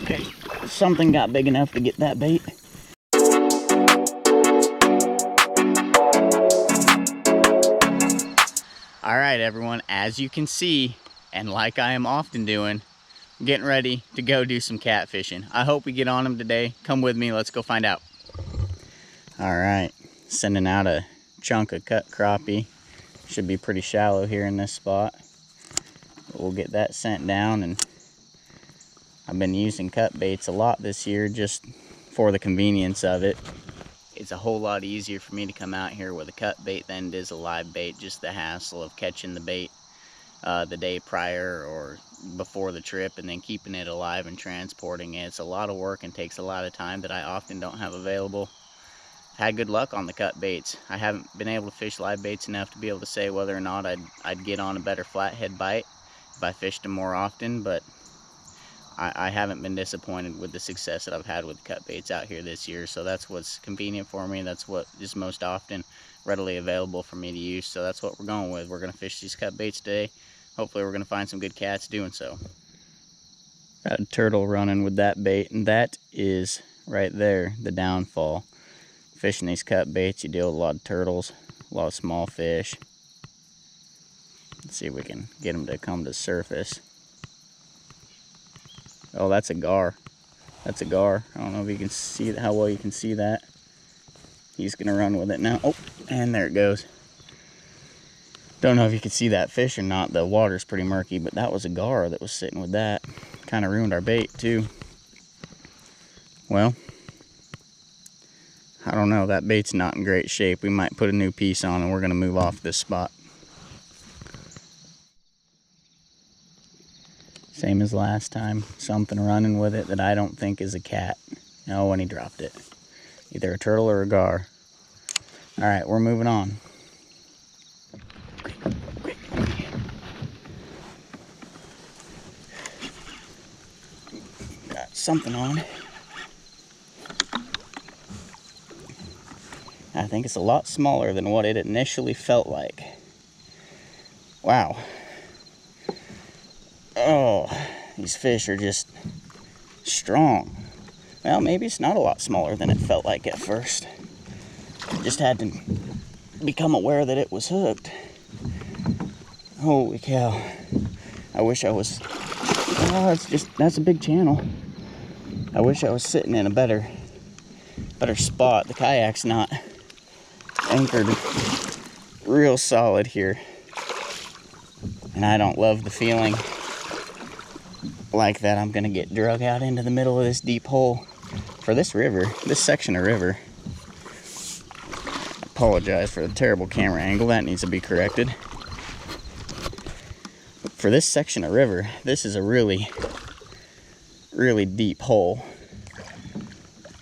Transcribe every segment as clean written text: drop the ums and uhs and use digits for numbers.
Okay, something got big enough to get that bait. All right, everyone, as you can see, and like I am often doing, I'm getting ready to go do some catfishing. I hope we get on them today. Come with me, let's go find out. All right, sending out a chunk of cut crappie. Should be pretty shallow here in this spot. We'll get that sent down, and I've been using cut baits a lot this year just for the convenience of it. It's a whole lot easier for me to come out here with a cut bait than it is a live bait. Just the hassle of catching the bait the day prior or before the trip and then keeping it alive and transporting it. It's a lot of work and takes a lot of time that I often don't have available. Had good luck on the cut baits. I haven't been able to fish live baits enough to be able to say whether or not I'd get on a better flathead bite if I fished them more often, but I haven't been disappointed with the success that I've had with cut baits out here this year. So that's what's convenient for me. That's what is most often readily available for me to use. So that's what we're going with. We're going to fish these cut baits today. Hopefully we're going to find some good cats doing so. Got a turtle running with that bait, and that is right there, the downfall. Fishing these cut baits, you deal with a lot of turtles, a lot of small fish. Let's see if we can get them to come to the surface. Oh, that's a gar. That's a gar. I don't know if you can see how well you can see that. He's gonna run with it now. Oh, and there it goes. Don't know if you can see that fish or not. The water's pretty murky, but that was a gar that was sitting with that. Kind of ruined our bait too. Well, I don't know. That bait's not in great shape. We might put a new piece on and we're gonna move off this spot. Same as last time, something running with it that I don't think is a cat. Oh, and he dropped it. Either a turtle or a gar. All right, we're moving on. Got something on. I think it's a lot smaller than what it initially felt like. Wow. Oh, these fish are just strong. Well, maybe it's not a lot smaller than it felt like at first. I just had to become aware that it was hooked. Holy cow. I wish I was... Oh, that's a big channel. I wish I was sitting in a better spot. The kayak's not anchored real solid here. And I don't love the feeling like that I'm gonna get drug out into the middle of this deep hole for this river, this section of river. I apologize for the terrible camera angle, that needs to be corrected. But for this section of river, this is a really deep hole.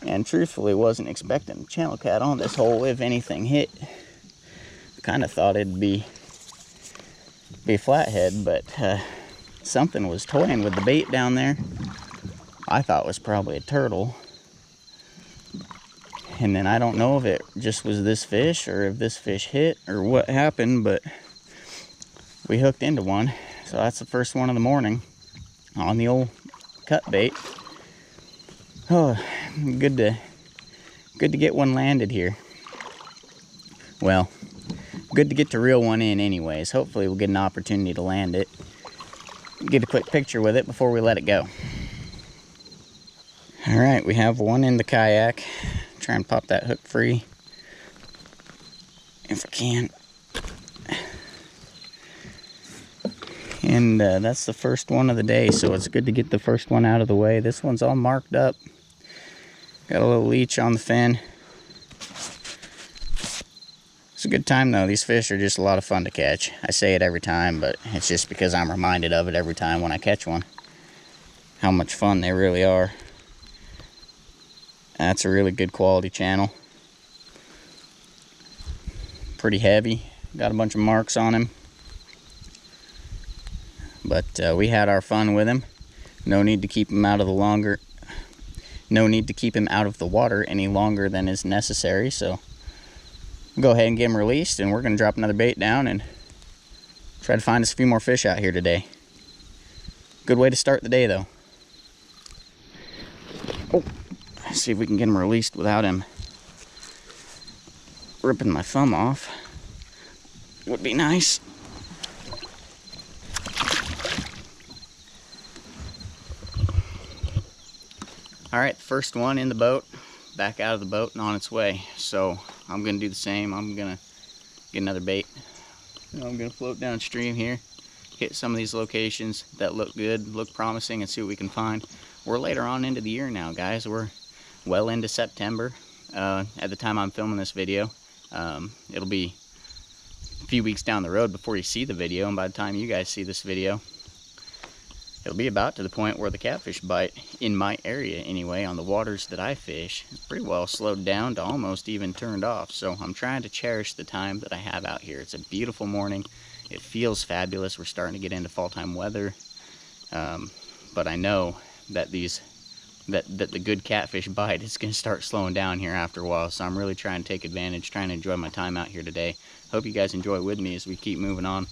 And truthfully wasn't expecting channel cat on this hole. If anything hit, I kind of thought it'd be flathead, but something was toying with the bait down there. I thought it was probably a turtle. And then I don't know if it just was this fish or if this fish hit or what happened, but we hooked into one. So that's the first one of the morning on the old cut bait. Oh, good to get one landed here. Well, good to get the real one in anyways. Hopefully we'll get an opportunity to land it. Get a quick picture with it before we let it go. All right, we have one in the kayak. Try and pop that hook free if I can. And that's the first one of the day, so it's good to get the first one out of the way. This one's all marked up. Got a little leech on the fin. It's a good time though. These fish are just a lot of fun to catch. I say it every time, but it's just because I'm reminded of it every time when I catch one. How much fun they really are. That's a really good quality channel. Pretty heavy. Got a bunch of marks on him. But we had our fun with him. No need to keep him out of the water any longer than is necessary, so go ahead and get him released, and we're going to drop another bait down and try to find us a few more fish out here today. Good way to start the day though. Oh, see if we can get him released without him ripping my thumb off. Would be nice. All right, first one in the boat, back out of the boat and on its way. So I'm gonna do the same. I'm gonna get another bait. I'm gonna float downstream here, hit some of these locations that look good, look promising, and see what we can find. We're later on into the year now, guys. We're well into September at the time I'm filming this video. It'll be a few weeks down the road before you see the video, and by the time you guys see this video, it'll be about to the point where the catfish bite, in my area anyway, on the waters that I fish, is pretty well slowed down to almost even turned off. So I'm trying to cherish the time that I have out here. It's a beautiful morning. It feels fabulous. We're starting to get into fall time weather. But I know that the good catfish bite is going to start slowing down here after a while. So I'm really trying to take advantage, trying to enjoy my time out here today. Hope you guys enjoy with me as we keep moving on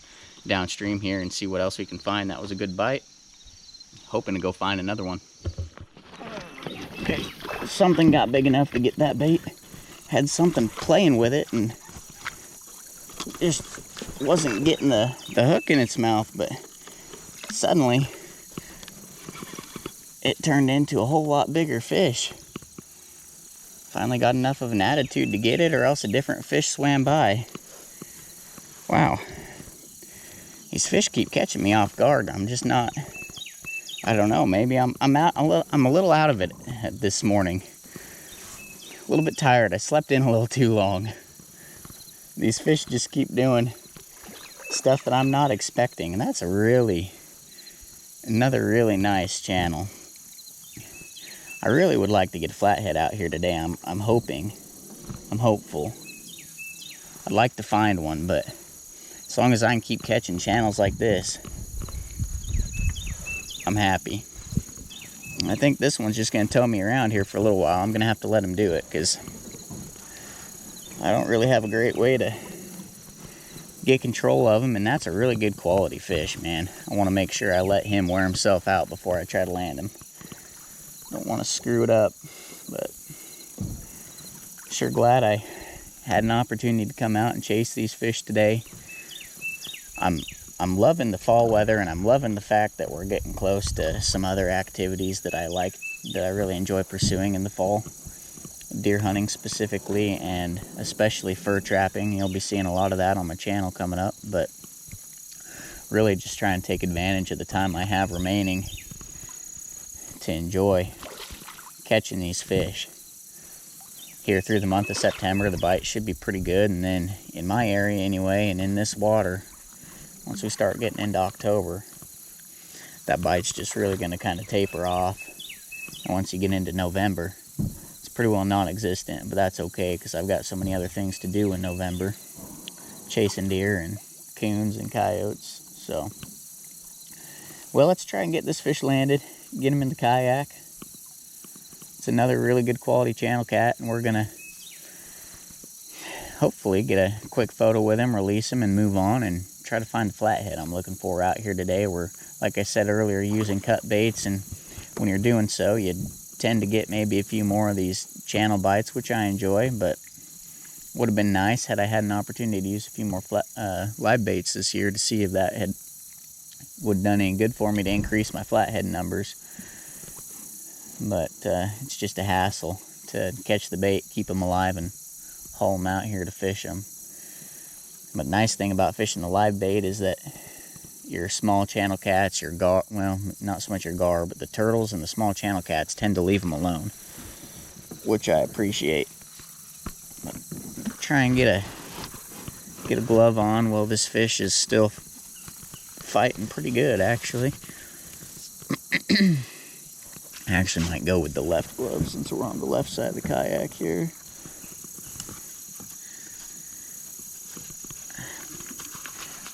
downstream here and see what else we can find. That was a good bite. Hoping to go find another one. Okay, something got big enough to get that bait. Had something playing with it and just wasn't getting the hook in its mouth, but suddenly it turned into a whole lot bigger fish. Finally got enough of an attitude to get it, or else a different fish swam by. Wow. These fish keep catching me off guard. I'm just not, I don't know, maybe I'm a little out of it this morning. A little bit tired. I slept in a little too long. These fish just keep doing stuff that I'm not expecting, and that's another really nice channel. I really would like to get a flathead out here today. I'm hopeful. I'd like to find one, but as long as I can keep catching channels like this, I'm happy. I think this one's just going to tow me around here for a little while. I'm going to have to let him do it because I don't really have a great way to get control of him, and that's a really good quality fish, man. I want to make sure I let him wear himself out before I try to land him. Don't want to screw it up, but sure glad I had an opportunity to come out and chase these fish today. I'm loving the fall weather, and I'm loving the fact that we're getting close to some other activities that I like, that I really enjoy pursuing in the fall. Deer hunting specifically, and especially fur trapping. You'll be seeing a lot of that on my channel coming up, but really just trying to take advantage of the time I have remaining to enjoy catching these fish. Here through the month of September, the bite should be pretty good, and then in my area anyway, and in this water, once we start getting into October, that bite's just really going to kind of taper off. And once you get into November, it's pretty well non-existent, but that's okay because I've got so many other things to do in November. Chasing deer and coons and coyotes. So, well, let's try and get this fish landed, get him in the kayak. It's another really good quality channel cat, and we're going to hopefully get a quick photo with him, release him, and move on and try to find a flathead I'm looking for out here today. We're, like I said earlier, using cut baits, and when you're doing so, you tend to get maybe a few more of these channel bites, which I enjoy, but would have been nice had I had an opportunity to use a few more live baits this year to see if that would have done any good for me to increase my flathead numbers. But it's just a hassle to catch the bait, keep them alive, and haul them out here to fish them. But the nice thing about fishing the live bait is that your small channel cats, your gar, well, not so much your gar, but the turtles and the small channel cats tend to leave them alone, which I appreciate. But try and get a glove on. Well, this fish is still fighting pretty good, actually. I actually might go with the left glove since we're on the left side of the kayak here.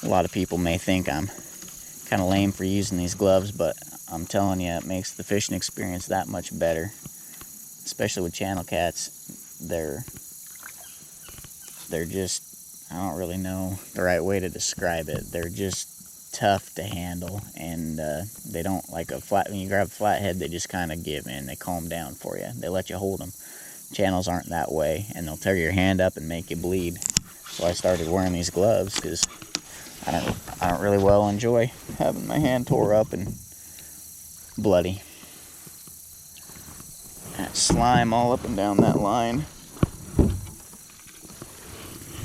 A lot of people may think I'm kind of lame for using these gloves, but I'm telling you, it makes the fishing experience that much better. Especially with channel cats. They're just, I don't really know the right way to describe it. They're just tough to handle, and they don't like when you grab a flathead, they just kind of give in. They calm down for you. They let you hold them. Channels aren't that way, and they'll tear your hand up and make you bleed. So I started wearing these gloves because I don't really well enjoy having my hand tore up and bloody. That slime all up and down that line.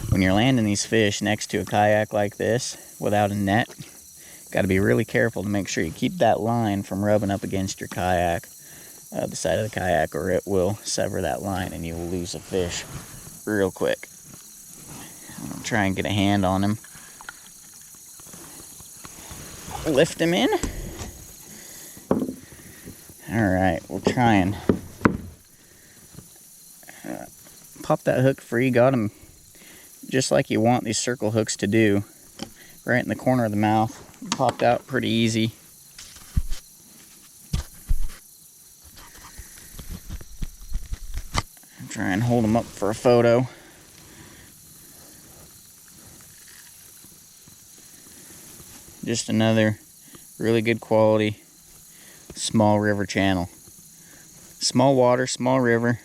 When you're landing these fish next to a kayak like this without a net, got to be really careful to make sure you keep that line from rubbing up against your kayak, the side of the kayak, or it will sever that line and you will lose a fish real quick. I'll try and get a hand on him. Lift him in. Alright, we'll try and pop that hook free. Got him just like you want these circle hooks to do, right in the corner of the mouth. Popped out pretty easy. Try and hold him up for a photo. Just another really good quality small river channel. Small water, small river,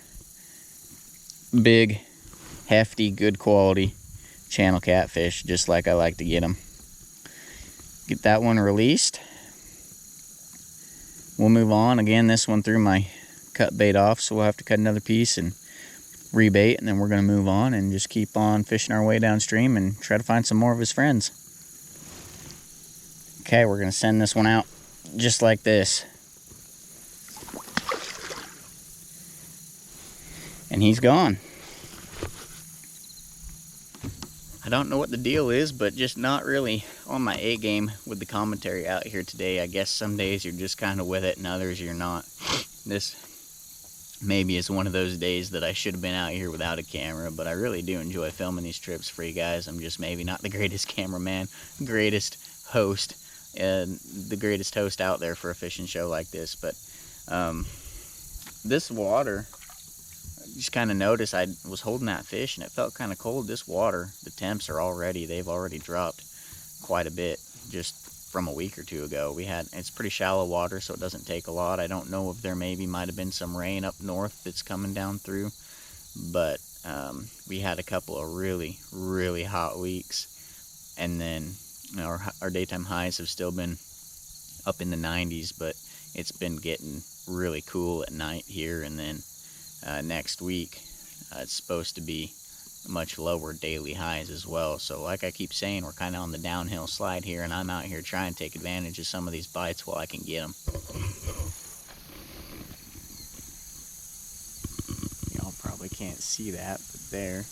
big, hefty, good quality channel catfish, just like I like to get them. Get that one released. We'll move on. Again, this one threw my cut bait off, so we'll have to cut another piece and rebait, and then we're going to move on and just keep on fishing our way downstream and try to find some more of his friends. Okay, we're going to send this one out just like this. And he's gone. I don't know what the deal is, but just not really on my A game with the commentary out here today. I guess some days you're just kind of with it and others you're not. This maybe is one of those days that I should have been out here without a camera, but I really do enjoy filming these trips for you guys. I'm just maybe not the greatest cameraman, greatest host, the greatest host out there for a fishing show like this. But this water, I just kind of noticed I was holding that fish and it felt kind of cold. This water, the temps are they've already dropped quite a bit just from a week or two ago. It's pretty shallow water, so it doesn't take a lot. I don't know if there might have been some rain up north that's coming down through, but we had a couple of really, really hot weeks, and then our daytime highs have still been up in the 90s, but it's been getting really cool at night here, and then next week it's supposed to be much lower daily highs as well. So like I keep saying, we're kind of on the downhill slide here, and I'm out here trying to take advantage of some of these bites while I can get them. Y'all probably can't see that, but there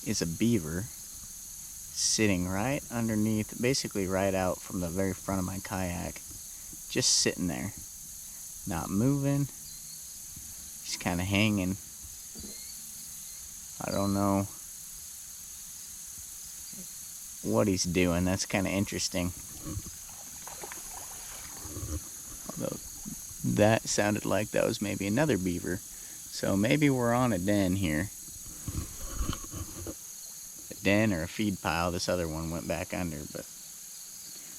is a beaver sitting right underneath, basically right out from the very front of my kayak, just sitting there, not moving. He's kind of hanging. I don't know what he's doing. That's kind of interesting. Although that sounded like that was maybe another beaver. So maybe we're on a den here. A den or a feed pile. This other one went back under, but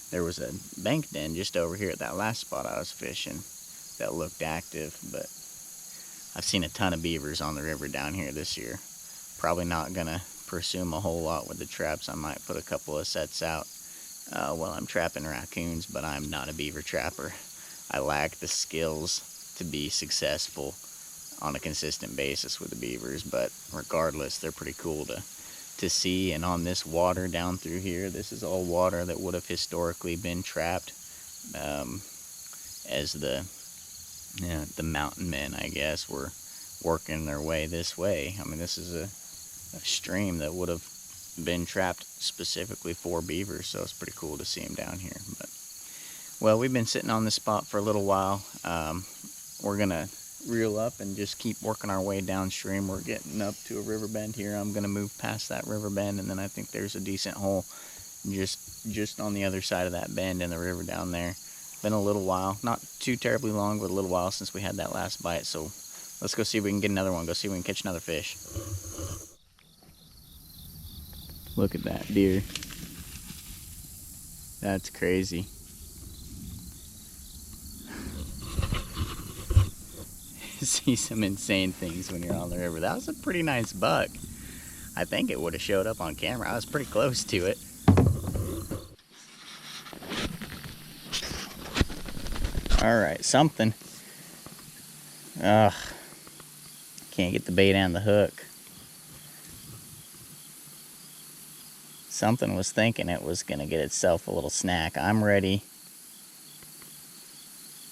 there was a bank den just over here at that last spot I was fishing that looked active, but I've seen a ton of beavers on the river down here this year. Probably not gonna pursue them a whole lot with the traps. I might put a couple of sets out while I'm trapping raccoons, but I'm not a beaver trapper. I lack the skills to be successful on a consistent basis with the beavers, but regardless, they're pretty cool to see. And on this water down through here, this is all water that would have historically been trapped as the mountain men, I guess, were working their way this way. I mean, this is a stream that would have been trapped specifically for beavers, so it's pretty cool to see them down here. But well, we've been sitting on this spot for a little while. We're gonna reel up and just keep working our way downstream. We're getting up to a river bend here. I'm gonna move past that river bend, and then I think there's a decent hole just on the other side of that bend in the river down there. Been a little while, not too terribly long, but a little while since we had that last bite, so let's go see if we can get another one, go see if we can catch another fish. Look at that deer. That's crazy. See some insane things when you're on the river. That was a pretty nice buck. I think it would have showed up on camera. I was pretty close to it. All right, something. Ugh, can't get the bait and the hook. Something was thinking it was gonna get itself a little snack. I'm ready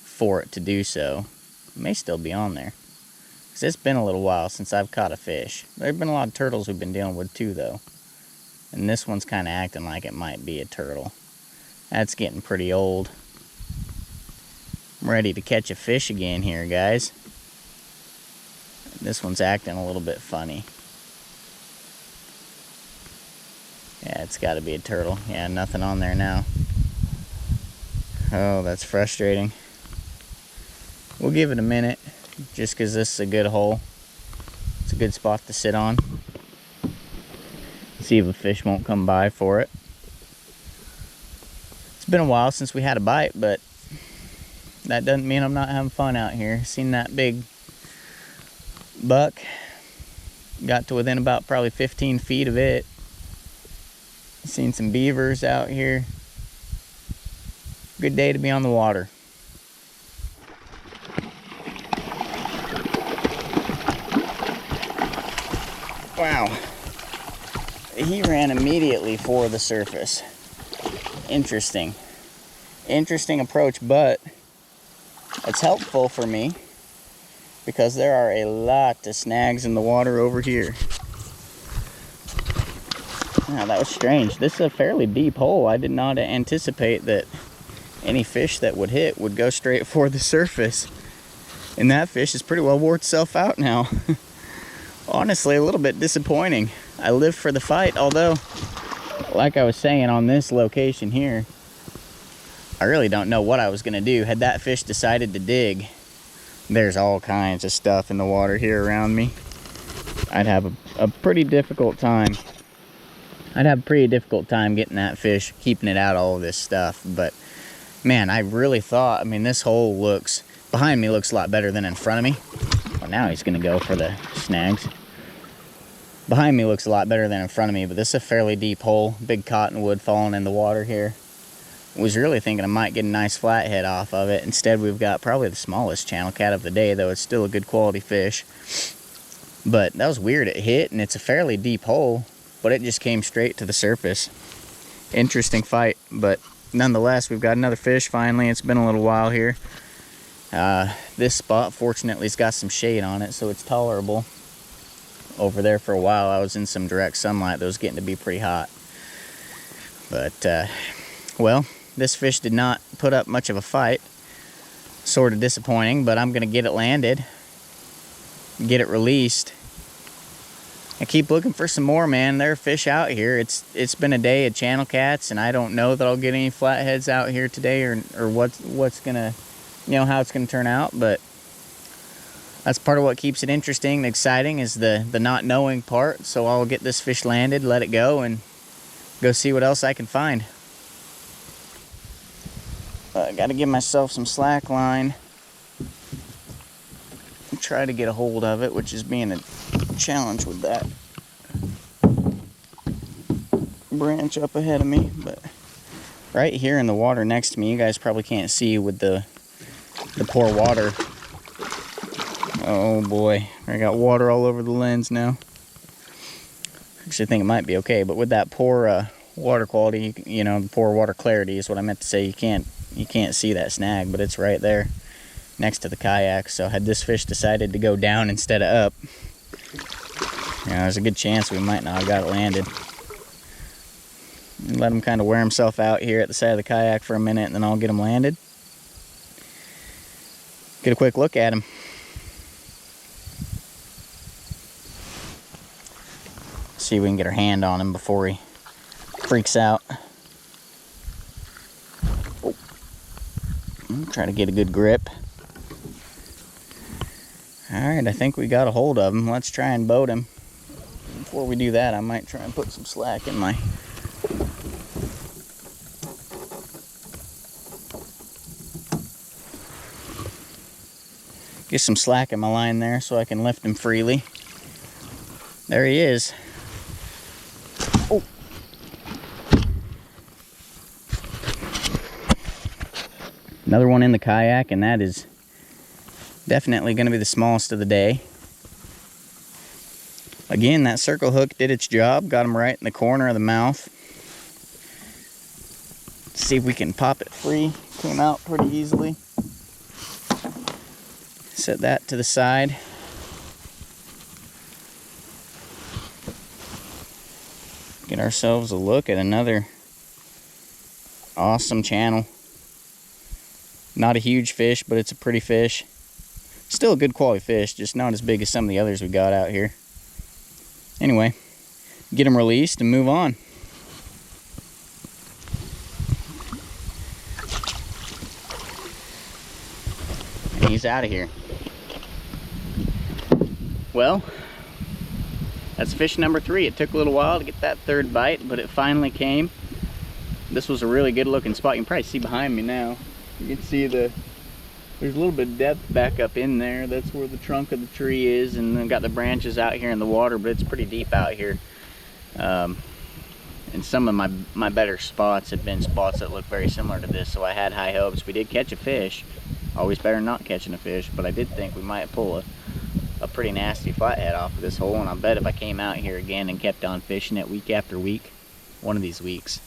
for it to do so. It may still be on there, because it's been a little while since I've caught a fish. There have been a lot of turtles we've been dealing with too, though. And this one's kind of acting like it might be a turtle. That's getting pretty old. I'm ready to catch a fish again here, guys. This one's acting a little bit funny. Yeah, it's got to be a turtle. Yeah, nothing on there now. Oh, that's frustrating. We'll give it a minute, just because this is a good hole. It's a good spot to sit on. See if a fish won't come by for it. It's been a while since we had a bite, but that doesn't mean I'm not having fun out here. Seen that big buck. Got to within about probably 15 feet of it. Seen some beavers out here. Good day to be on the water. Wow. He ran immediately for the surface. Interesting. Interesting approach, but it's helpful for me because there are a lot of snags in the water over here. Wow, that was strange. This is a fairly deep hole. I did not anticipate that any fish that would hit would go straight for the surface. And that fish has pretty well wore itself out now. Honestly, a little bit disappointing. I live for the fight, although, like I was saying on this location here, I really don't know what I was gonna do. Had that fish decided to dig, there's all kinds of stuff in the water here around me. I'd have a pretty difficult time. I'd have a pretty difficult time getting that fish, keeping it out of all of this stuff. But man, I really thought, I mean, this hole looks, behind me looks a lot better than in front of me. Well, now he's gonna go for the snags. Behind me looks a lot better than in front of me, but this is a fairly deep hole. Big cottonwood falling in the water here. Was really thinking I might get a nice flathead off of it. Instead, we've got probably the smallest channel cat of the day, though it's still a good quality fish. But that was weird. It hit, and it's a fairly deep hole, but it just came straight to the surface. Interesting fight, but nonetheless, we've got another fish finally. It's been a little while here. This spot, fortunately, has got some shade on it, so it's tolerable. Over there for a while, I was in some direct sunlight that was getting to be pretty hot. But, well, this fish did not put up much of a fight. Sort of disappointing, but I'm going to get it landed, get it released. I keep looking for some more, man. There are fish out here. It's been a day of channel cats, and I don't know that I'll get any flatheads out here today, or what's gonna, you know, how it's gonna turn out. But that's part of what keeps it interesting and exciting, is the not knowing part. So I'll get this fish landed, let it go, and go see what else I can find. I got to give myself some slack line. Try to get a hold of it, which is being a challenge with that branch up ahead of me. But right here in the water next to me, you guys probably can't see with the poor water. Oh boy, I got water all over the lens now. Actually, I think it might be okay, but with that poor water quality, you know, the poor water clarity is what I meant to say. You can't see that snag, but it's right there next to the kayak. So had this fish decided to go down instead of up, you know, there's a good chance we might not have got it landed. Let him kind of wear himself out here at the side of the kayak for a minute, and then I'll get him landed. Get a quick look at him. See if we can get our hand on him before he freaks out. Oh. Try to get a good grip. Alright, I think we got a hold of him. Let's try and boat him. Before we do that, I might try and put some slack in my Get some slack in my line there so I can lift him freely. There he is. Oh. Another one in the kayak, and that is definitely going to be the smallest of the day. Again, that circle hook did its job. Got him right in the corner of the mouth. Let's see if we can pop it free. Came out pretty easily. Set that to the side. Get ourselves a look at another awesome channel. Not a huge fish, but it's a pretty fish. Still a good quality fish, just not as big as some of the others we got out here. Anyway, get them released and move on. And he's out of here. Well, that's fish number 3. It took a little while to get that third bite, but it finally came. This was a really good looking spot. You can probably see behind me now. You can see there's a little bit of depth back up in there. That's where the trunk of the tree is, and then got the branches out here in the water, but it's pretty deep out here. And some of my better spots have been spots that look very similar to this, so I had high hopes. We did catch a fish. Always better than not catching a fish, but I did think we might pull a pretty nasty flathead off of this hole, and I bet if I came out here again and kept on fishing it week after week, one of these weeks,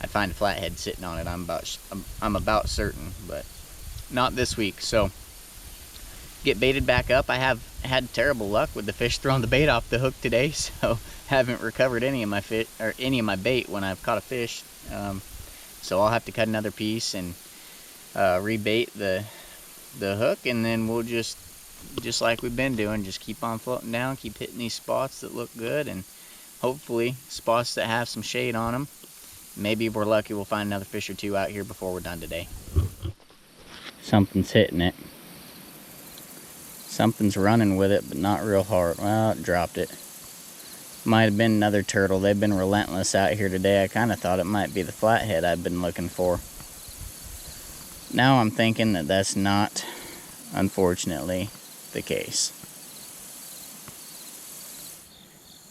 I'd find a flathead sitting on it. I'm about certain, but not this week. So get baited back up. I have had terrible luck with the fish throwing the bait off the hook today, so haven't recovered any of my fish or any of my bait when I've caught a fish. So I'll have to cut another piece and rebait the hook, and then we'll just like we've been doing, just keep on floating down, keep hitting these spots that look good, and hopefully spots that have some shade on them. Maybe if we're lucky, we'll find another fish or two out here before we're done today. Something's hitting it. Something's running with it, but not real hard. Well, it dropped it. Might have been another turtle. They've been relentless out here today. I kind of thought it might be the flathead I've been looking for. Now I'm thinking that that's not, unfortunately, the case.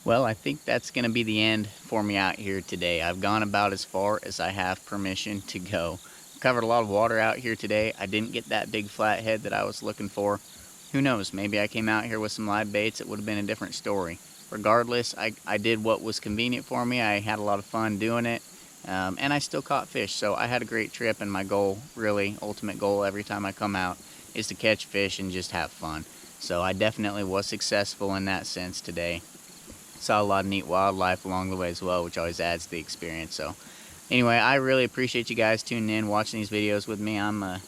Well, I think that's going to be the end for me out here today. I've gone about as far as I have permission to go. Covered a lot of water out here today. I didn't get that big flathead that I was looking for. Who knows, maybe I came out here with some live baits, it would have been a different story. Regardless, I did what was convenient for me. I had a lot of fun doing it, and I still caught fish. So I had a great trip, and my goal, really, ultimate goal every time I come out, is to catch fish and just have fun. So I definitely was successful in that sense today. Saw a lot of neat wildlife along the way as well, which always adds to the experience. So anyway, I really appreciate you guys tuning in, watching these videos with me. I'm a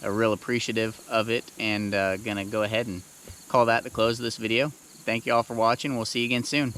real appreciative of it, and gonna go ahead and call that the close of this video. Thank you all for watching. We'll see you again soon.